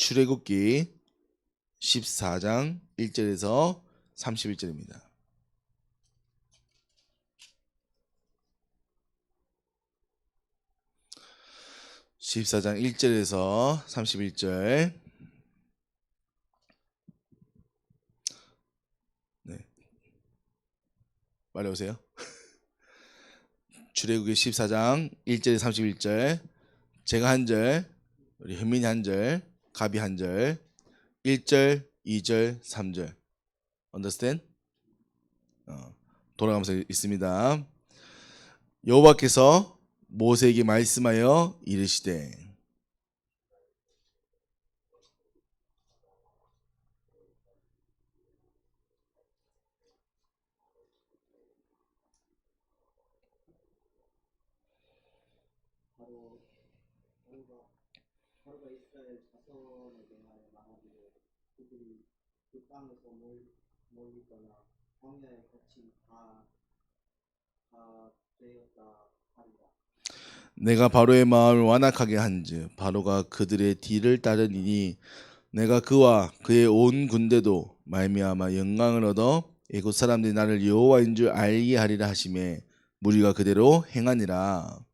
출애굽기 14장 1절에서 31절입니다. (14장) 1절에서 31절. 네, 빨리 오세요. 출애굽기 14장 1절에서 31절. 제가 한 절, 우리 현민이 한 절, 가비 한 절, 1절, 2절, 3절. Understand? 돌아가면서 있습니다. 여호와께서 모세에게 말씀하여 이르시되, 바로가 이스라엘 자손에 대하여 말하기를 그들이 그 땅에서 멀리거나 광야에 갇힌 다 되었다 하리라. 내가 바로의 마음을 완악하게 한즉 바로가 그들의 뒤를 따르니 내가 그와 그의 온 군대도 말미암아 영광을 얻어 애굽 사람들이 나를 여호와인 줄 알게 하리라 하시매 무리가 그대로 행하니라.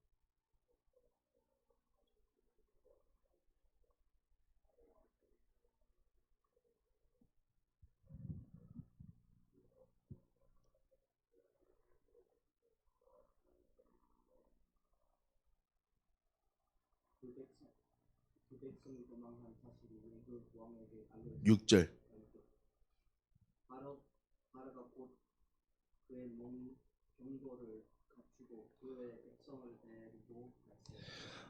그 백성이 도망한 사실이 그 왕에게 알려졌다. 6절. 바로가 곧 그의 경고를 갖추고 그의 백성을 데리고 갔어요.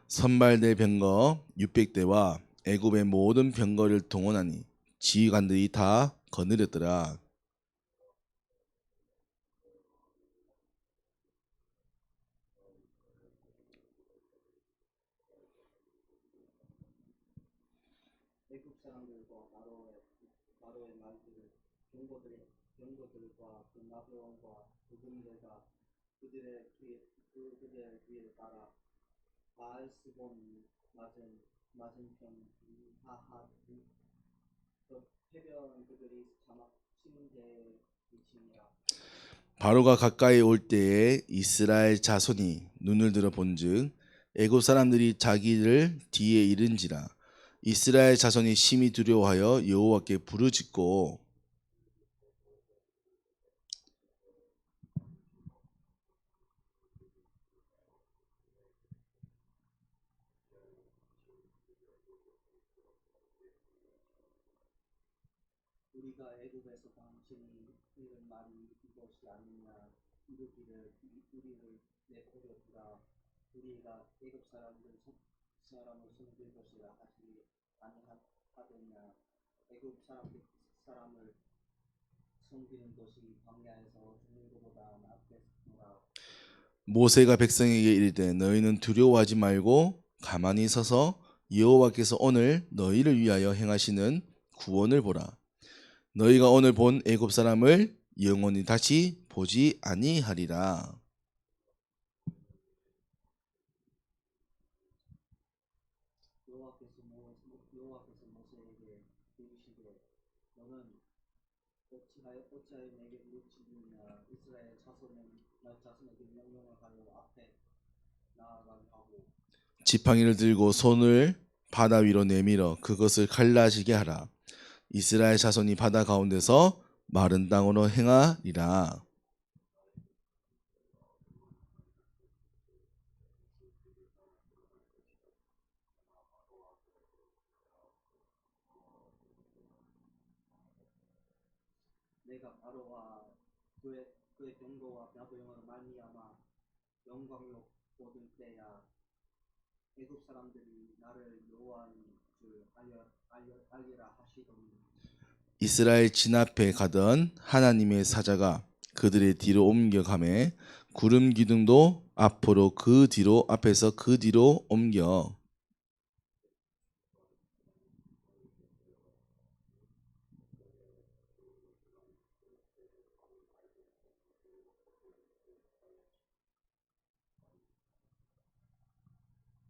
선발대 병거 600대와 애굽의 모든 병거를 동원하니 지휘관들이 다 거느렸더라. 애굽 사람들과 바로의 말들을 경고들과 그 나병과 그 군대가 그들의 뒤에 따라 바알스본 맞은편 하하 해변 그들이 자막 치는 데에 미치니라. 바로가 가까이 올 때에 이스라엘 자손이 눈을 들어 본즉 애굽 사람들이 자기를 뒤에 이른지라. 이스라엘 자손이 심히 두려워하여 여호와께 부르짖고 우리가 애굽에서 당신이 이른 말이 이것이 아니냐 이르기를 우리를 내버려 두라. 우리가 애굽 사람을 섬길 것이라 하지 아니하더냐. 애굽 사람을 섬기는 것이 광야에서 죽는 것보다 낫겠노라. 모세가 백성에게 이르되 너희는 두려워하지 말고 가만히 서서 여호와께서 오늘 너희를 위하여 행하시는 구원을 보라. 너희가 오늘 본 애굽 사람을 영원히 다시 보지 아니하리라. 여호와께서 모세에게 이르시되 너는 어찌하여 내게 부르짖느냐. 이스라엘 자손에게 명령을 하여 앞에 나아가게 하고 지팡이를 들고 손을 바다 위로 내밀어 그것을 갈라지게 하라. 이스라엘 자손이 바다 가운데서 마른 땅으로 행하리라. 내가 바로와 그의 경고와 나병으로 말미암아 영광로 얻을 때야 애굽 사람들이 나를 여호와인 줄 알리라 하시더니 이스라엘 진 앞에 가던 하나님의 사자가 그들의 뒤로 옮겨가매 구름 기둥도 앞으로 그 뒤로 앞에서 그 뒤로 옮겨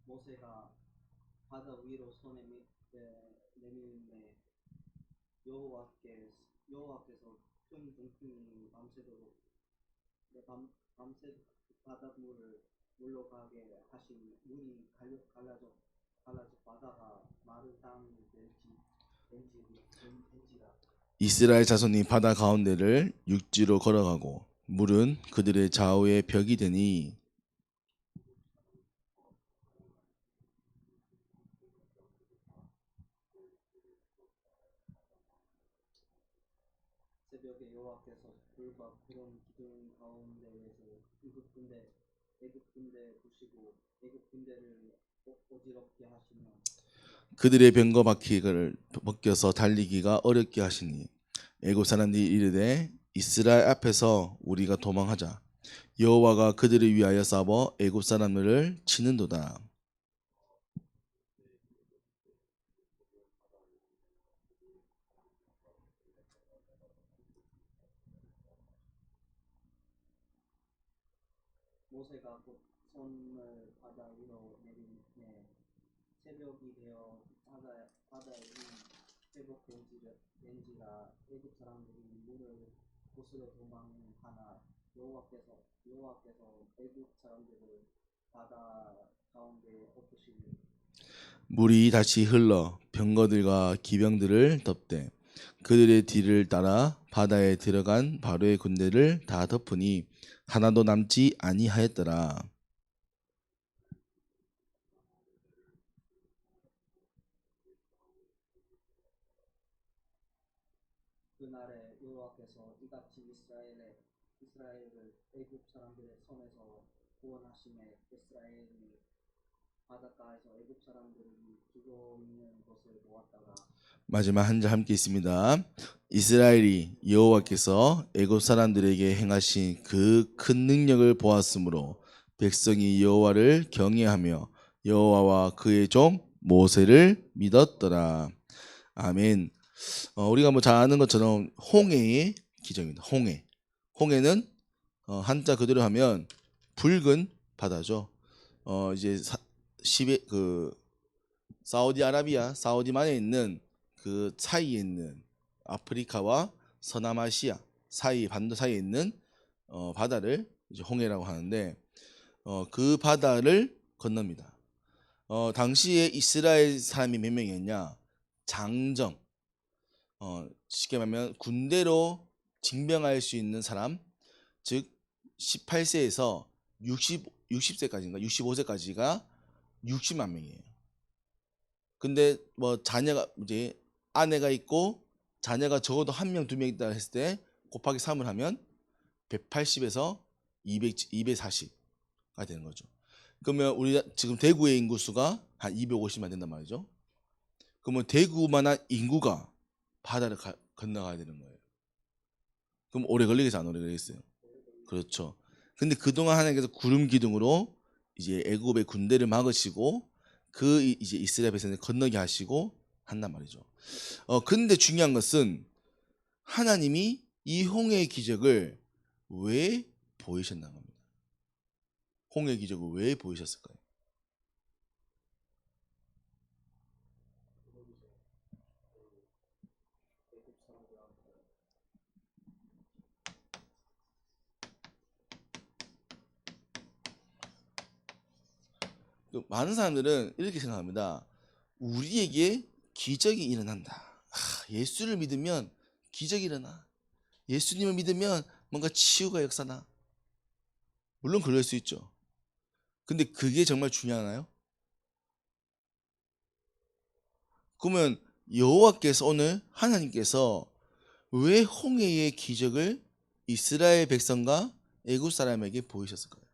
모세가 바다 위로 손에 내밀 여호와께서 큰 동풍이 밤새도록 밤새 바닷물을 물러가게 하시니 물이 갈라져 바다가 마른 땅이 된지라. 이스라엘 자손이 바다 가운데를 육지로 걸어가고 물은 그들의 좌우에 벽이 되니 새벽에 여호와께서 불과 구름 기둥 가운데에서 애굽 군대 부시고 애굽 군대를 어지럽게 하시며 그들의 병거 바퀴를 벗겨서 달리기가 어렵게 하시니 애굽 사람들이 이르되 이스라엘 앞에서 우리가 도망하자. 여호와가 그들을 위하여 싸워 애굽 사람들을 치는도다. 모세가 곧 손을 바다 위로 내리매 새벽이 되어 바다에 회복된지라 애굽 사람들이 물을 곳으로 도망하나 여호와께서 애굽 사람들을 바다 가운데 엎으시니 물이 다시 흘러 병거들과 기병들을 덮되 그들의 뒤를 따라 바다에 들어간 바로의 군대를 다 덮으니 하나도 남지 아니하였더라. 그날에 여호와께서 이같이 이스라엘을 애굽 사람들의 손에서 구원하심에 이스라엘이 바닷가에서 애굽 사람들이 죽어 있는 것을 보았다가 마지막 한 절 함께 있습니다. 이스라엘이 여호와께서 애굽 사람들에게 행하신 그 큰 능력을 보았으므로 백성이 여호와를 경외하며 여호와와 그의 종 모세를 믿었더라. 아멘. 우리가 뭐 잘 아는 것처럼 홍해의 기적입니다. 홍해는 한자 그대로 하면 붉은 바다죠. 이제 사우디만에 있는 그 사이에 있는 아프리카와 서남아시아 반도 사이에 있는 바다를 이제 홍해라고 하는데 그 바다를 건넙니다. 당시에 이스라엘 사람이 몇 명이었냐? 장정. 쉽게 말하면 군대로 징병할 수 있는 사람, 즉 18세에서 60세까지인가 65세까지가 60만 명이에요. 근데 뭐 자녀가 이제 아내가 있고 자녀가 적어도 한 명, 두 명 있다 했을 때 곱하기 3을 하면 180에서 240가 되는 거죠. 그러면 우리 지금 대구의 인구수가 한 250만 된단 말이죠. 그러면 대구만한 인구가 바다를 건너가야 되는 거예요. 그럼 오래 걸리겠어요, 안 오래 걸리겠어요? 그렇죠. 근데 그동안 하나님께서 구름 기둥으로 이제 애굽의 군대를 막으시고 이제 이스라엘 백성을 건너게 하시고 한단 말이죠. 근데 중요한 것은 하나님이 이 홍해의 기적을 왜 보이셨나 겁니다. 홍해의 기적을 왜 보이셨을까요? 많은 사람들은 이렇게 생각합니다. 우리에게 기적이 일어난다. 예수를 믿으면 기적이 일어나. 예수님을 믿으면 뭔가 치유가 역사나. 물론 그럴 수 있죠. 근데 그게 정말 중요하나요? 그러면 여호와께서 오늘 하나님께서 왜 홍해의 기적을 이스라엘 백성과 애굽 사람에게 보이셨을까요?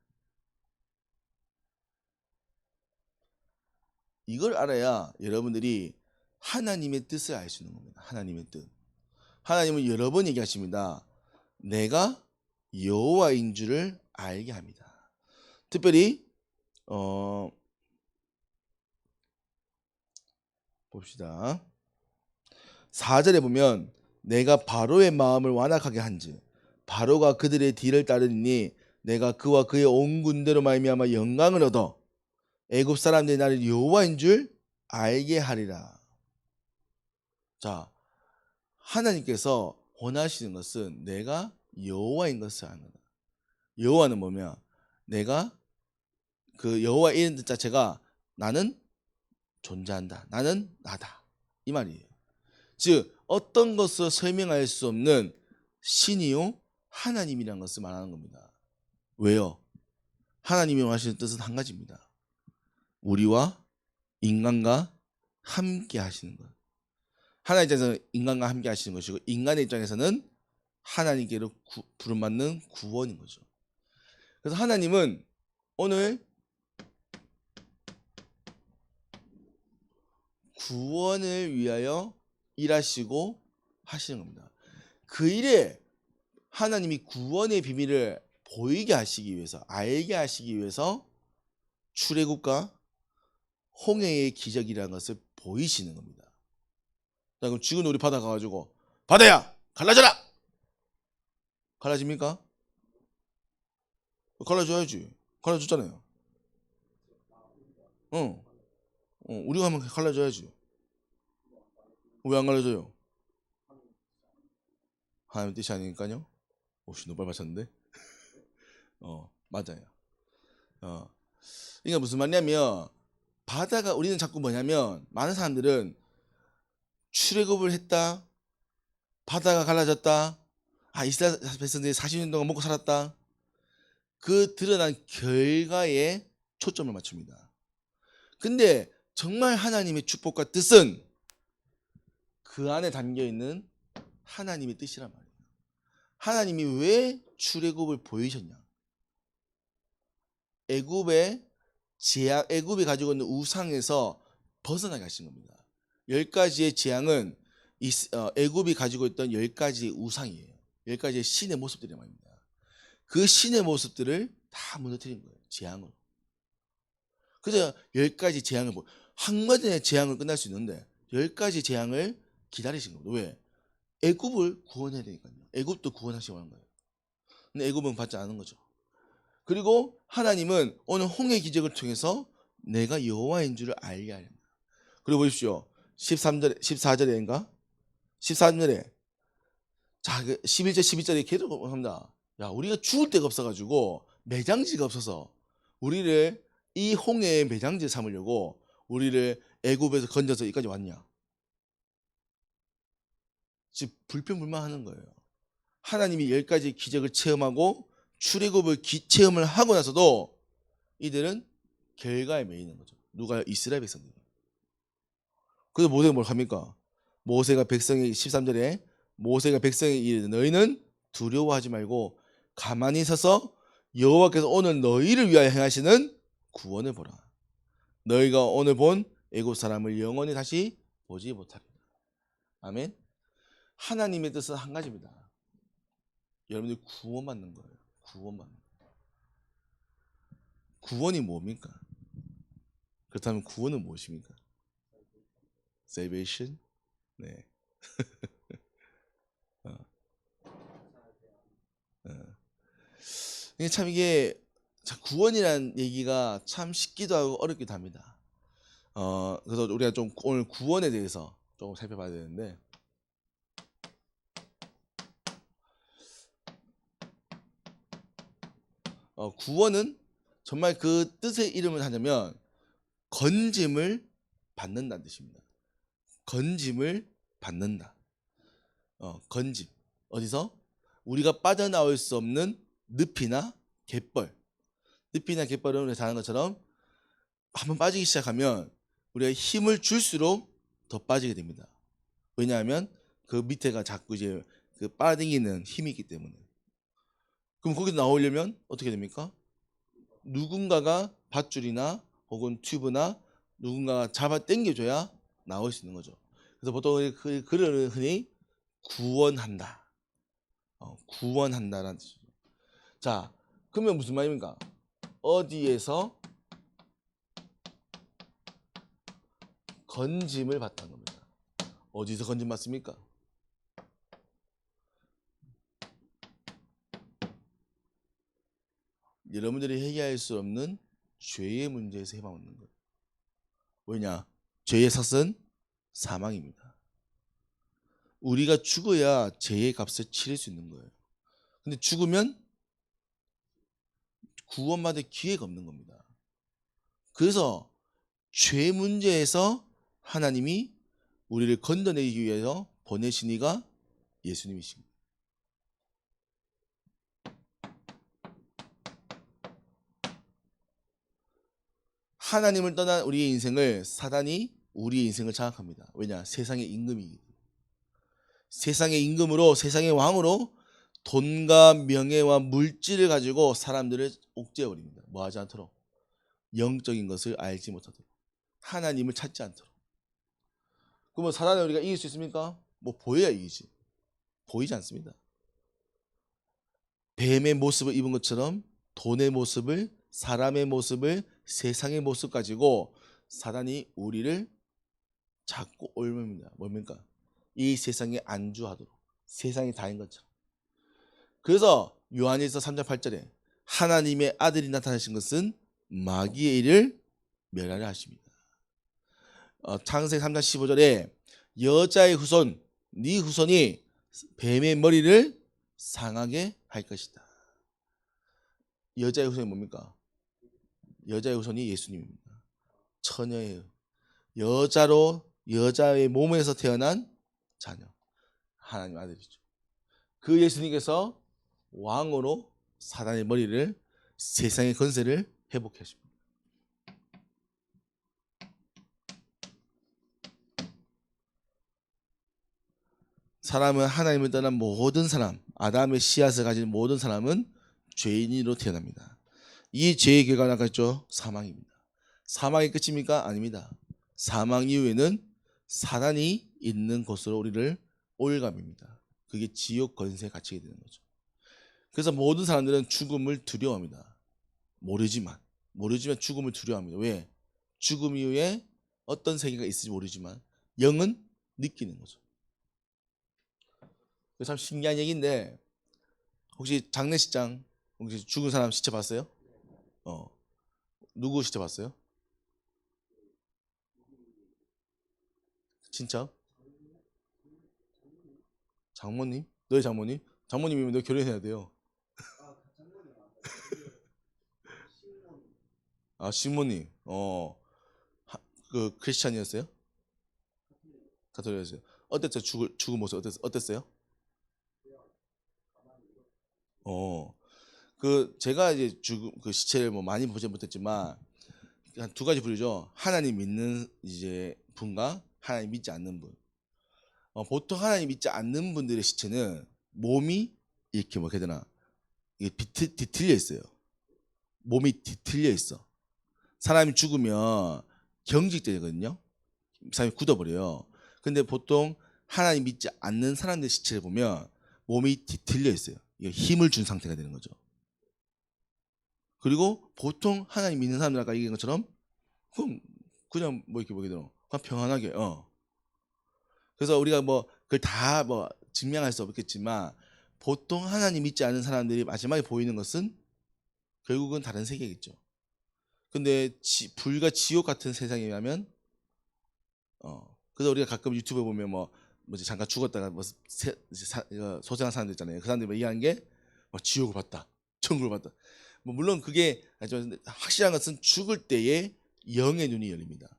이걸 알아야 여러분들이 하나님의 뜻을 알 수 있는 겁니다. 하나님의 뜻. 하나님은 여러 번 얘기하십니다. 내가 여호와인 줄을 알게 합니다. 특별히 봅시다. 4절에 보면 내가 바로의 마음을 완악하게 한즉 바로가 그들의 뒤를 따르니 내가 그와 그의 온 군대로 말미암아 영광을 얻어 애굽 사람들이 나를 여호와인 줄 알게 하리라. 자, 하나님께서 원하시는 것은 내가 여호와인 것을 아는 거다. 여호와는 뭐냐? 내가 그 여호와 이름 자체가 나는 존재한다. 나는 나다. 이 말이에요. 즉 어떤 것을 설명할 수 없는 신이요 하나님이라는 것을 말하는 겁니다. 왜요? 하나님이 원하시는 뜻은 한 가지입니다. 우리와 인간과 함께 하시는 것. 하나님 입장에서는 인간과 함께 하시는 것이고 인간의 입장에서는 하나님께로 부름받는 구원인 거죠. 그래서 하나님은 오늘 구원을 위하여 일하시고 하시는 겁니다. 그 일에 하나님이 구원의 비밀을 보이게 하시기 위해서, 알게 하시기 위해서 출애굽과 홍해의 기적이라는 것을 보이시는 겁니다. 자, 그럼 지금 우리 바다 가가지고 바다야 갈라져라! 갈라집니까? 갈라져야지. 갈라졌잖아요. 우리가 하면 갈라져야지. 왜 안 갈라져요? 하나님 뜻이 아니니까요. 오씨, 너빨 맞췄는데? 맞아요. 이게 무슨 말이냐면 바다가 우리는 자꾸 뭐냐면 많은 사람들은 출애굽을 했다. 바다가 갈라졌다. 이스라엘 백성들이 40년 동안 먹고 살았다. 그 드러난 결과에 초점을 맞춥니다. 근데 정말 하나님의 축복과 뜻은 그 안에 담겨있는 하나님의 뜻이란 말이에요. 하나님이 왜 출애굽을 보이셨냐? 애굽이 가지고 있는 우상에서 벗어나게 하신 겁니다. 10가지의 재앙은 애굽이 가지고 있던 10가지의 우상이에요. 10가지의 신의 모습들이 말입니다. 그 신의 모습들을 다 무너뜨린 거예요. 재앙으로. 그래서 10가지 재앙을 한 번의 재앙을 끝날 수 있는데 10가지 재앙을 기다리신 겁니다. 왜? 애굽을 구원해야 되니까요. 애굽도 구원하시고 하는 거예요. 근데 애굽은 받지 않은 거죠. 그리고 하나님은 오늘 홍해 기적을 통해서 내가 여호와인 줄을 알게 하렵니다. 그리고 보십시오. 14절인가? 13절에 자, 11절 12절에 계속 합니다. 야, 우리가 죽을 데가 없어가지고 매장지가 없어서 우리를 이 홍해의 매장지 삼으려고 우리를 애굽에서 건져서 여기까지 왔냐? 즉 불평불만하는 거예요. 하나님이 10가지 기적을 체험하고 출애굽을 체험을 하고 나서도 이들은 결과에 매이는 거죠. 누가요? 이스라엘 백성들. 그래서 모세가 뭘 합니까? 모세가 백성에게 13절에 모세가 백성에게 이르되 너희는 두려워하지 말고 가만히 서서 여호와께서 오늘 너희를 위하여 행하시는 구원을 보라. 너희가 오늘 본 애굽 사람을 영원히 다시 보지 못하리라. 아멘. 하나님의 뜻은 한 가지입니다. 여러분들이 구원받는 거예요. 구원받는 거예요. 구원이 뭡니까? 그렇다면 구원은 무엇입니까? Salvation? 네. 참 이게 구원이라는 얘기가 참 쉽기도 하고 어렵기도 합니다. 그래서 우리가 좀 오늘 구원에 대해서 조금 살펴봐야 되는데 구원은 정말 그 뜻의 이름을 하자면 건짐을 받는다는 뜻입니다. 건짐을 받는다. 건짐. 어디서? 우리가 빠져나올 수 없는 늪이나 갯벌. 늪이나 갯벌은 우리가 잘 아는 것처럼 한번 빠지기 시작하면 우리가 힘을 줄수록 더 빠지게 됩니다. 왜냐하면 그 밑에가 자꾸 이제 그 빨아당기는 힘이 있기 때문에. 그럼 거기서 나오려면 어떻게 됩니까? 누군가가 밧줄이나 혹은 튜브나 누군가가 잡아 당겨줘야 나올 수 있는 거죠. 그래서 보통 그를 흔히 구원한다. 구원한다라는 뜻이죠. 자, 그러면 무슨 말입니까? 어디에서 건짐을 받다는 겁니다. 어디서 건짐 받습니까? 여러분들이 해결할 수 없는 죄의 문제에서 해방받는 거예요. 왜냐? 죄의 삭은 사망입니다. 우리가 죽어야 죄의 값을 치를 수 있는 거예요. 근데 죽으면 구원받을 기회가 없는 겁니다. 그래서 죄 문제에서 하나님이 우리를 건져내기 위해서 보내신 이가 예수님이십니다. 하나님을 떠난 우리의 인생을 사단이 우리의 인생을 장악합니다. 왜냐? 세상의 임금이기 때문에. 세상의 임금으로, 세상의 왕으로 돈과 명예와 물질을 가지고 사람들을 옥죄어버립니다. 뭐 하지 않도록? 영적인 것을 알지 못하도록, 하나님을 찾지 않도록. 그러면 사단을 우리가 이길 수 있습니까? 뭐 보여야 이기지. 보이지 않습니다. 뱀의 모습을 입은 것처럼 돈의 모습을, 사람의 모습을, 세상의 모습 가지고 사단이 우리를 자꾸 옮깁니다. 뭡니까? 이 세상에 안주하도록, 세상이 다인 것처럼. 그래서 요한일서 3장 8절에 하나님의 아들이 나타나신 것은 마귀의 일을 멸하려 하십니다. 창세기 3장 15절에 여자의 후손, 네 후손이 뱀의 머리를 상하게 할 것이다. 여자의 후손이 뭡니까? 여자의 후손이 예수님입니다. 처녀예요. 여자로, 여자의 몸에서 태어난 자녀, 하나님 아들이죠. 그 예수님께서 왕으로 사단의 머리를, 세상의 권세를 회복해 하십니다. 사람은 하나님을 떠난 모든 사람, 아담의 씨앗을 가진 모든 사람은 죄인으로 태어납니다. 이 죄의 결과는 아까 했죠? 사망입니다. 사망이 끝입니까? 아닙니다. 사망 이후에는 사단이 있는 곳으로 우리를 올감입니다. 그게 지옥 권세에 갇히게 되는 거죠. 그래서 모든 사람들은 죽음을 두려워합니다. 모르지만 죽음을 두려워합니다. 왜? 죽음 이후에 어떤 세계가 있을지 모르지만 영은 느끼는 거죠. 참 신기한 얘기인데, 혹시 장례식장 혹시 죽은 사람 시체 봤어요? 누구 시체 봤어요? 진짜? 장모님? 너희 장모님? 장모님이면 너 결혼해야 돼요. 아, 신모님. 그 크리스찬이었어요? 가톨릭이었어요. 어땠어요? 죽은 모습 어땠어요? 그 제가 이제 죽은 그 시체를 뭐 많이 보지 못했지만 한 두 가지 부류죠. 하나님 믿는 이제 분과 하나님 믿지 않는 분. 보통 하나님 믿지 않는 분들의 시체는 몸이 이렇게 뭐 해야 되나, 이게 뒤틀려 있어요. 몸이 뒤틀려 있어. 사람이 죽으면 경직되거든요. 사람이 굳어버려요. 근데 보통 하나님 믿지 않는 사람들 시체를 보면 몸이 뒤틀려 있어요. 이게 힘을 준 상태가 되는 거죠. 그리고 보통 하나님 믿는 사람들 아까 얘기한 것처럼 그냥 뭐 이렇게 보게 되노, 그냥 평안하게. 그래서 우리가 뭐 그걸 다 뭐 증명할 수 없겠지만 보통 하나님 믿지 않는 사람들이 마지막에 보이는 것은 결국은 다른 세계겠죠. 근데 불과 지옥 같은 세상이라면 그래서 우리가 가끔 유튜브에 보면 뭐지 잠깐 죽었다가 소생한 사람들 있잖아요. 그 사람들이 얘기하는 게 지옥을 봤다, 천국을 봤다. 뭐 물론 그게 확실한 것은 죽을 때에 영의 눈이 열립니다.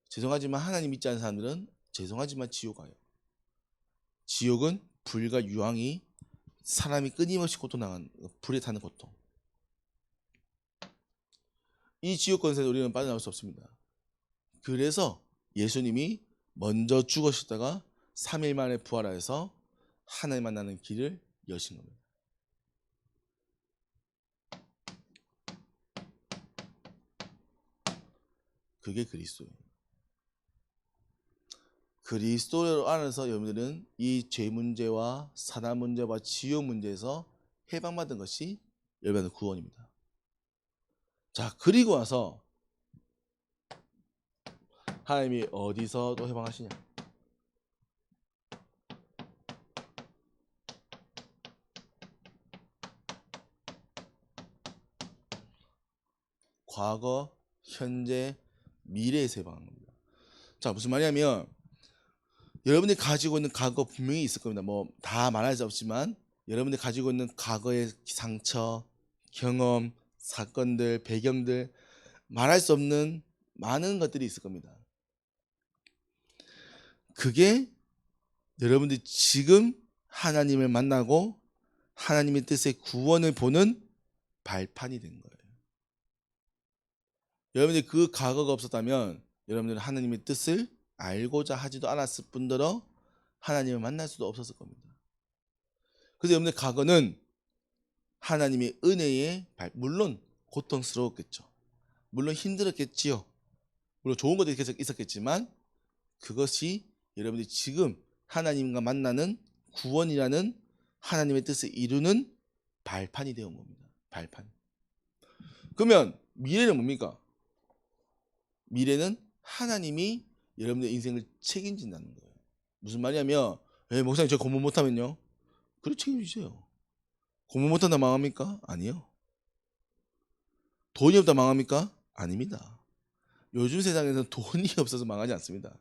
죄송하지만 하나님 믿지 않는 사람들은 죄송하지만 지옥 가요. 지옥은 불과 유황이 사람이 끊임없이 고통당한 불에 타는 고통. 이 지옥 권세에 우리는 빠져나올 수 없습니다. 그래서 예수님이 먼저 죽으셨다가 3일 만에 부활하여서 하나님 만나는 길을 여신 겁니다. 그게 그리스도예요. 그리스도 안에서 여러분들은 이 죄 문제와 사단 문제와 지옥 문제에서 해방받은 것이 여러분의 구원입니다. 자, 그리고 와서 하나님이 어디서 또 해방하시냐? 과거, 현재, 미래에서 해방한 겁니다. 자, 무슨 말이냐면 여러분이 가지고 있는 과거 분명히 있을 겁니다. 뭐 다 말할 수 없지만 여러분이 가지고 있는 과거의 상처, 경험, 사건들, 배경들 말할 수 없는 많은 것들이 있을 겁니다. 그게 여러분들이 지금 하나님을 만나고 하나님의 뜻의 구원을 보는 발판이 된 거예요. 여러분들이 그 과거가 없었다면 여러분들은 하나님의 뜻을 알고자 하지도 않았을 뿐더러 하나님을 만날 수도 없었을 겁니다. 그래서 여러분들 과거는 하나님의 은혜의 물론 고통스러웠겠죠. 물론 힘들었겠지요. 물론 좋은 것들이 계속 있었겠지만 그것이 여러분들이 지금 하나님과 만나는 구원이라는 하나님의 뜻을 이루는 발판이 되어 온 겁니다. 발판. 그러면 미래는 뭡니까? 미래는 하나님이 여러분의 인생을 책임진다는 거예요. 무슨 말이냐면 목사님 저 공부 못하면요? 그래 책임지세요. 공부 못한다 망합니까? 아니요. 돈이 없다 망합니까? 아닙니다. 요즘 세상에서는 돈이 없어서 망하지 않습니다.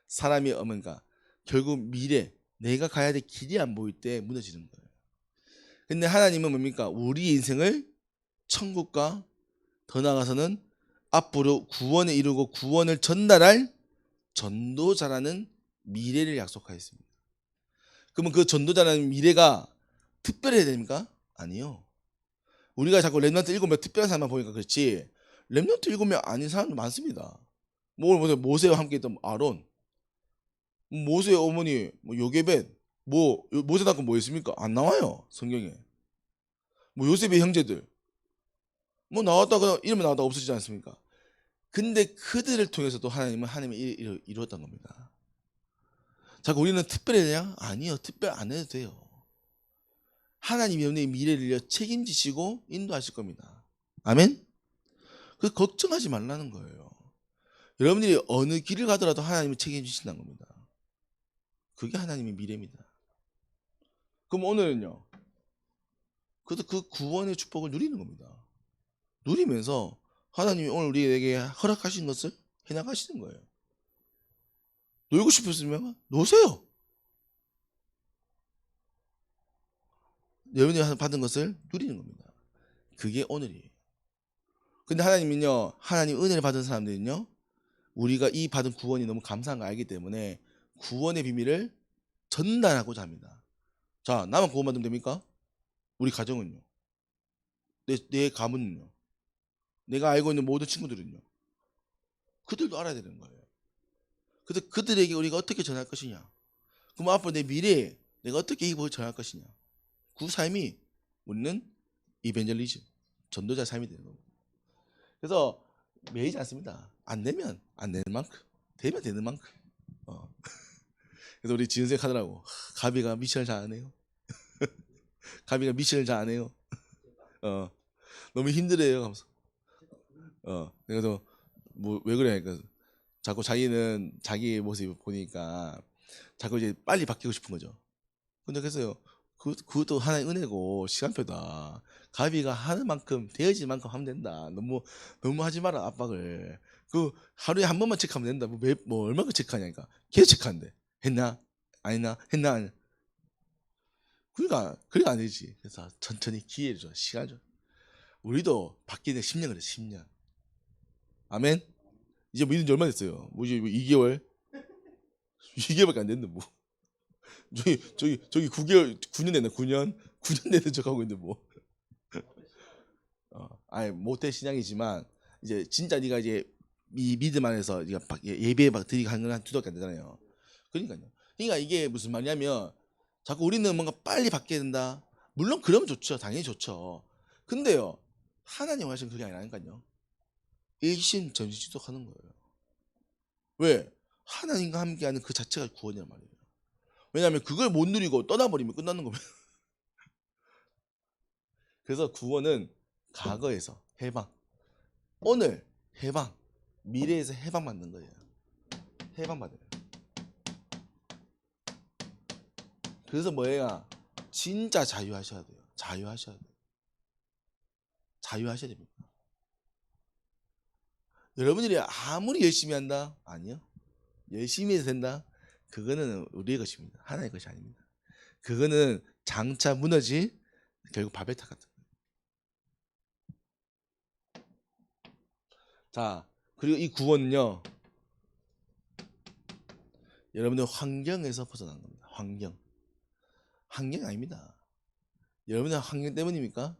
사람이 그러니까 결국 미래 내가 가야 될 길이 안 보일 때 무너지는 거예요. 근데 하나님은 뭡니까? 우리 인생을 천국과 더 나아가서는 앞으로 구원을 이루고 구원을 전달할 전도자라는 미래를 약속하였습니다. 그러면 그 전도자라는 미래가 특별해야 됩니까? 아니요. 우리가 자꾸 렘넌트 7명 특별한 사람만 보니까 그렇지 렘넌트 7명 아닌 사람도 많습니다. 뭐 모세와 함께 있던 아론, 모세의 어머니 요게벳, 모세 낳고 뭐 있습니까? 안 나와요 성경에. 요셉의 형제들 나왔다가 이름이 나왔다가 없어지지 않습니까? 근데 그들을 통해서도 하나님은 하나님의 일을 이루었던 겁니다. 자꾸 우리는 특별해야? 아니요. 특별 안 해도 돼요. 하나님이 여러분의 미래를 책임지시고 인도하실 겁니다. 아멘? 그래서 걱정하지 말라는 거예요. 여러분들이 어느 길을 가더라도 하나님이 책임지신다는 겁니다. 그게 하나님의 미래입니다. 그럼 오늘은요. 그래도 그 구원의 축복을 누리는 겁니다. 누리면서 하나님이 오늘 우리에게 허락하신 것을 해나가시는 거예요. 놀고 싶으시면 노세요. 여러분이 받은 것을 누리는 겁니다. 그게 오늘이에요. 근데 하나님은요, 하나님 은혜를 받은 사람들은요, 우리가 이 받은 구원이 너무 감사한 걸 알기 때문에 구원의 비밀을 전달하고자 합니다. 자, 나만 구원받으면 됩니까? 우리 가정은요? 내 가문은요? 내가 알고 있는 모든 친구들은요? 그들도 알아야 되는 거예요. 그래서 그들에게 우리가 어떻게 전할 것이냐? 그럼 앞으로 내 미래에 내가 어떻게 이 복을 전할 것이냐? 그 삶이 우리는 이벤젤리즘, 전도자 삶이 되는 겁니다. 그래서 매이지 않습니다. 안 되면 안 되는 만큼, 되면 되는 만큼. 그래서 우리 지은생 하더라고. 가비가 미션을 잘 안 해요. 가비가 미션을 잘 안 해요. 너무 힘들어요. 하면서. 그래서 뭐 왜 그래? 그러니까 자꾸 자기는 자기 모습 보니까 자꾸 이제 빨리 바뀌고 싶은 거죠. 근데 그래서요. 그것도 하나의 은혜고 시간표다. 가비가 하는 만큼 되어질 만큼 하면 된다. 너무 하지 마라 압박을. 그 하루에 한 번만 체크하면 된다. 뭐 얼마나 체크하냐니까. 계속 체크한대. 했나? 안 했나? 했나? 안 했나? 그러니까 안 되지. 그래서 천천히 기회를 줘. 시간 줘. 우리도 바뀌는 10년 그래. 10년. 아멘. 이제 뭐 이런 지 얼마 됐어요? 뭐 이제 2개월? 2개월밖에 안 됐는데 뭐. 저기 9개월 9년 됐네. 9년 되는 척하고 있는데 뭐. 아니 모태 신앙이지만 이제 진짜 네가 이제 이 믿음 안에서 네가 예배 막 드리고 하는 건 한 2달밖에 안 되잖아요. 그러니까요. 그러니까 이게 무슨 말이냐면 자꾸 우리는 뭔가 빨리 바뀌어야 된다. 물론 그러면 좋죠. 당연히 좋죠. 근데요. 하나님 하시는 그게 아니라니까요. 일심전심지독하는 거예요. 왜? 하나님과 함께하는 그 자체가 구원이란 말이에요. 왜냐하면 그걸 못 누리고 떠나버리면 끝나는 겁니다. 그래서 구원은 과거에서 해방, 오늘 해방, 미래에서 해방받는 거예요. 해방받아요. 그래서 뭐예요? 진짜 자유하셔야 돼요. 자유하셔야 돼요. 자유하셔야 됩니다. 여러분들이 아무리 열심히 한다? 아니요. 열심히 해서 된다. 그거는 우리의 것입니다. 하나의 것이 아닙니다. 그거는 장차 무너질 결국 바벨탑 같은 거예요. 자, 그리고 이 구원은요, 여러분들 환경에서 벗어난 겁니다. 환경이 아닙니다. 여러분들 환경 때문입니까?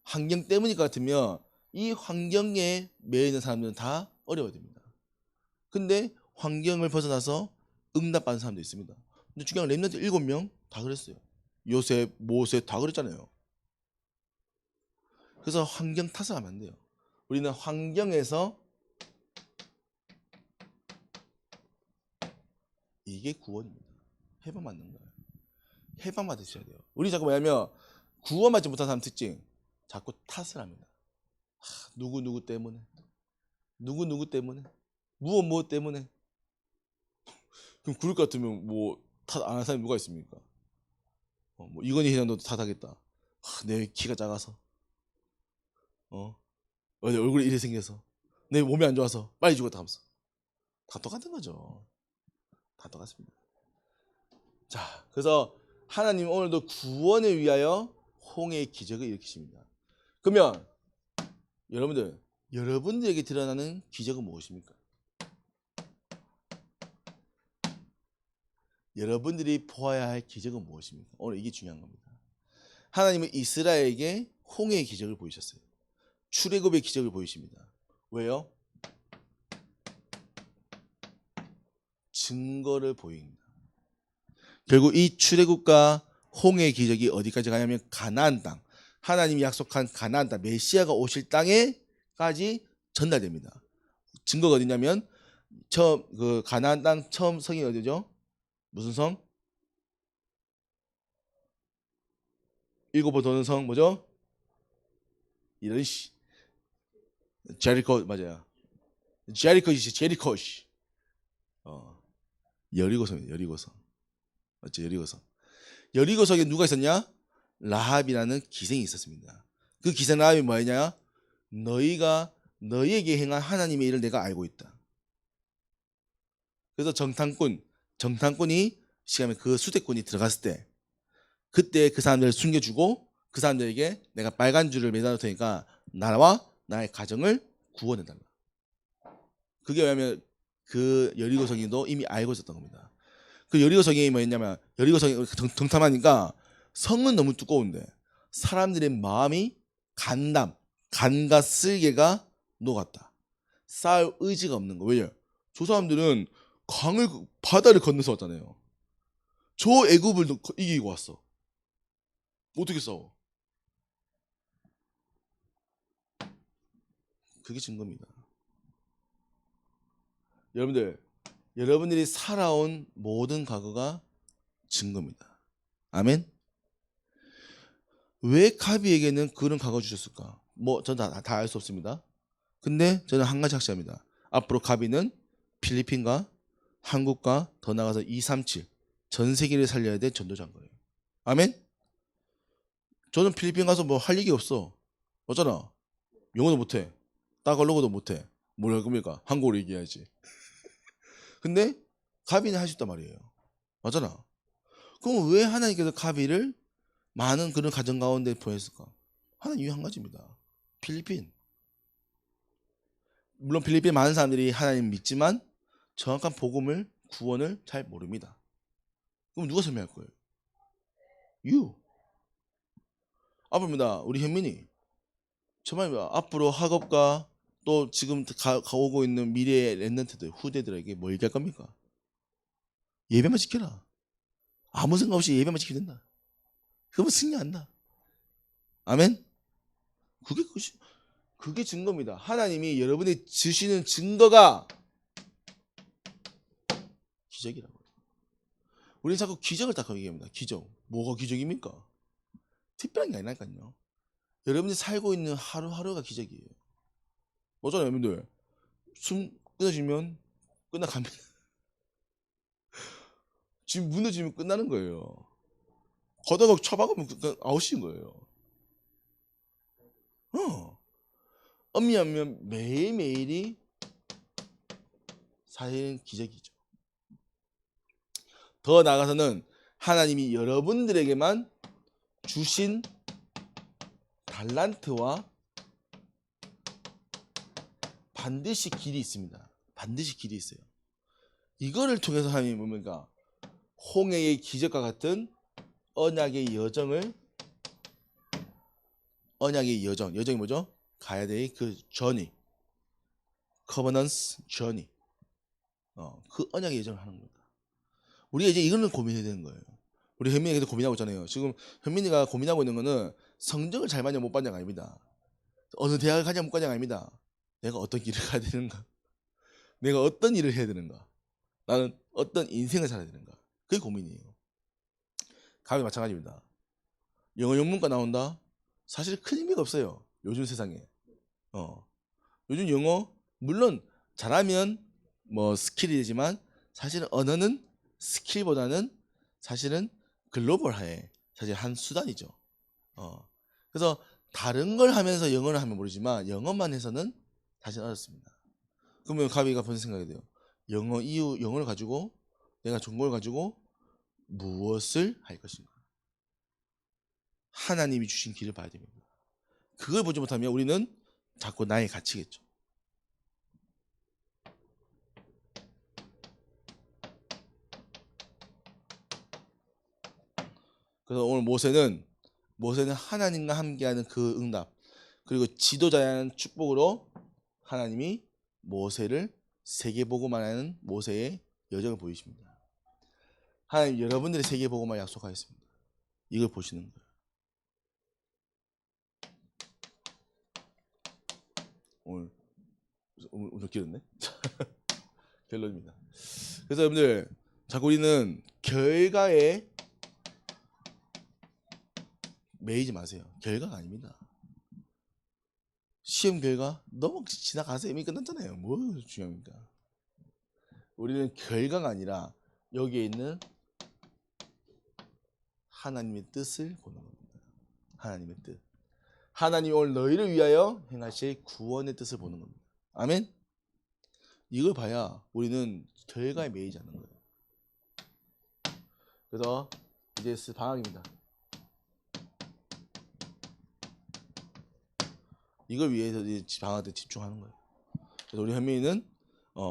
환경 때문일 것 같으면 이 환경에 매여 있는 사람들은 다 어려워야 됩니다. 근데 환경을 벗어나서 응답받는 사람도 있습니다. 근데 중요한 렘넌트 7명 다 그랬어요. 요셉, 모세 다 그랬잖아요. 그래서 환경 탓을 하면 안 돼요. 우리는 환경에서 이게 구원입니다. 해방받는 거예요. 해방받으셔야 돼요. 우리 자꾸 뭐냐면 구원받지 못한 사람 특징, 자꾸 탓을 합니다. 누구 때문에, 누구 때문에, 무엇 때문에. 그럼 그럴 것 같으면 뭐 탓 안 하는 사람이 누가 있습니까? 뭐 이건희 회장도 탓하겠다. 내 키가 작아서, 내 얼굴이 이래 생겨서, 내 몸이 안 좋아서 빨리 죽었다 하면서. 다 똑같은 거죠. 다 똑같습니다. 자, 그래서 하나님 오늘도 구원을 위하여 홍해의 기적을 일으키십니다. 그러면 여러분들에게 드러나는 기적은 무엇입니까? 여러분들이 보아야 할 기적은 무엇입니까? 오늘 이게 중요한 겁니다. 하나님은 이스라엘에게 홍해의 기적을 보이셨어요. 출애굽의 기적을 보이십니다. 왜요? 증거를 보입니다. 결국 이 출애굽과 홍해의 기적이 어디까지 가냐면 가나안 땅, 하나님이 약속한 가나안 땅, 메시아가 오실 땅에까지 전달됩니다. 증거가 어디냐면 처음 그 가나안 땅 처음 성이 어디죠? 무슨 성? 일곱을 도는 성 뭐죠? 이런 씨 제리코 맞아요. 제리코시. 여리고성이에요. 여리고성. 맞죠? 여리고성. 여리고성에 누가 있었냐? 라합이라는 기생이 있었습니다. 그 기생 라합이 뭐였냐? 너희가 너희에게 행한 하나님의 일을 내가 알고 있다. 그래서 정탐꾼이 시간에 그 수대꾼이 들어갔을 때 그때 그 사람들을 숨겨주고 그 사람들에게 내가 빨간 줄을 매달을 테니까 나와 나의 가정을 구원해달라. 그게 왜냐면 그 여리고성이도 이미 알고 있었던 겁니다. 그 여리고성이 뭐였냐면 여리고성이 정탐하니까 성은 너무 두꺼운데 사람들의 마음이 간과 쓸개가 녹았다. 싸울 의지가 없는 거. 왜요? 저 사람들은 바다를 건너서 왔잖아요. 저 애굽을 이기고 왔어. 어떻게 싸워? 그게 증거입니다. 여러분들이 살아온 모든 과거가 증거입니다. 아멘. 왜 가비에게는 그런 과거 주셨을까? 뭐 저는 다 알 수 없습니다. 근데 저는 한 가지 확실합니다. 앞으로 가비는 필리핀과 한국과 더 나가서 237 전 세계를 살려야 될 전도자인 거예요. 아멘. 저는 필리핀 가서 뭐 할 얘기 없어. 맞잖아. 영어도 못해. 따갈로그도 못해. 뭘 할 겁니까? 한국어로 얘기해야지. 근데 가비는 할 수 있단 말이에요. 맞잖아. 그럼 왜 하나님께서 가비를 많은 그런 가정 가운데 보냈을까? 하나님 이유 한 가지입니다. 필리핀. 물론 필리핀 많은 사람들이 하나님 믿지만 정확한 복음을 구원을 잘 모릅니다. 그럼 누가 설명할 거예요? You. 앞으로입니다. 우리 현민이. 정말입니다. 앞으로 학업과 또 지금 가오고 있는 미래의 랩런트들 후대들에게 뭐 얘기할 겁니까? 예배만 지켜라. 아무 생각 없이 예배만 지키면 된다. 그러면 승리한다. 아멘. 그게 증거입니다. 하나님이 여러분이 주시는 증거가 기적이라고. 우리는 자꾸 기적을 딱 얘기합니다. 기적. 뭐가 기적입니까? 특별한 게 아니라니까요. 여러분이 살고 있는 하루하루가 기적이에요. 뭐잖아요, 여러분들. 숨 끊어지면 끝나갑니다. 지금 무너지면 끝나는 거예요. 걷어가 쳐박으면 아웃인 거예요. 엄미하면 매일매일이 사실은 기적이죠. 더 나아가서는 하나님이 여러분들에게만 주신 달란트와 반드시 길이 있습니다. 반드시 길이 있어요. 이거를 통해서 하나님이 뭡니까? 홍해의 기적과 같은 언약의 여정이 뭐죠? 가야 될 그 journey, covenant journey, 그 언약의 여정을 하는 겁니다. 우리가 이제 이거는 고민해야 되는 거예요. 우리 현민이가 계속 고민하고 있잖아요. 지금 현민이가 고민하고 있는 거는 성적을 잘 받냐 못 받냐가 아닙니다. 어느 대학을 가냐 못 가냐가 아닙니다. 내가 어떤 길을 가야 되는가? 내가 어떤 일을 해야 되는가? 나는 어떤 인생을 살아야 되는가? 그게 고민이에요. 가면 마찬가지입니다. 영어 영문과 나온다? 사실 큰 의미가 없어요. 요즘 세상에. 요즘 영어 물론 잘하면 뭐 스킬이 되지만 사실은 언어는 스킬보다는 사실은 글로벌화의 사실 한 수단이죠. 그래서 다른 걸 하면서 영어를 하면 모르지만 영어만 해서는 사실 어렵습니다. 그러면 가비가 무슨 생각이 돼요? 영어를 가지고 내가 전공을 가지고 무엇을 할 것인가? 하나님이 주신 길을 봐야 됩니다. 그걸 보지 못하면 우리는 자꾸 나에 갇히겠죠. 그래서 오늘 모세는 하나님과 함께하는 그 응답 그리고 지도자의 축복으로 하나님이 모세를 세계복음만 하는 모세의 여정을 보이십니다. 하나님 여러분들의 세계복음만 약속하였습니다. 이걸 보시는 거예요. 오늘 길었네. 결론입니다. 그래서 여러분들 자꾸 우리는 결과에 매이지 마세요. 결과가 아닙니다. 시험 결과 너무 지나가세요. 이미 끝났잖아요. 뭐 중요합니까? 우리는 결과가 아니라 여기에 있는 하나님의 뜻을 보는 겁니다. 하나님의 뜻. 하나님이 오늘 너희를 위하여 행하실 구원의 뜻을 보는 겁니다. 아멘? 이걸 봐야 우리는 결과에 매이지 않는 거예요. 그래서 이제 방학입니다. 이걸 위해서 이제 방학 때 집중하는 거예요. 그래서 우리 현민이는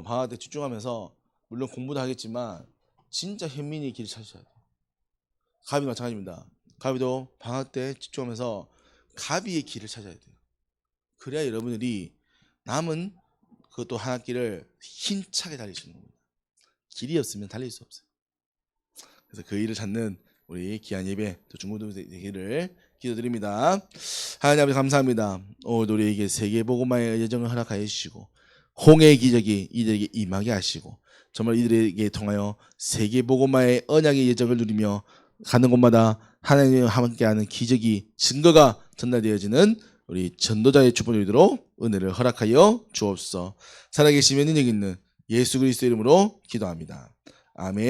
방학 때 집중하면서 물론 공부도 하겠지만 진짜 현민이의 길을 찾으셔야 돼요. 가비 마찬가지입니다. 가비도 방학 때 집중하면서 가비의 길을 찾아야 돼요. 그래야 여러분들이 남은 그것도 한 학기를 힘차게 달리시는 겁니다. 길이 없으면 달릴 수 없어요. 그래서 그 일을 찾는 우리 귀한 예배 또 중고등 되기를 기도드립니다. 하나님 아버지 감사합니다. 오늘 우리에게 세계복음화의 여정을 허락하여 주시고 홍해의 기적이 이들에게 임하게 하시고 정말 이들에게 통하여 세계복음화의 언약의 여정을 누리며 가는 곳마다 하나님과 함께하는 기적이 증거가 전달되어지는 우리 전도자의 축복을 누리도록 은혜를 허락하여 주옵소서. 살아계시면 능력 있는 예수 그리스도 이름으로 기도합니다. 아멘.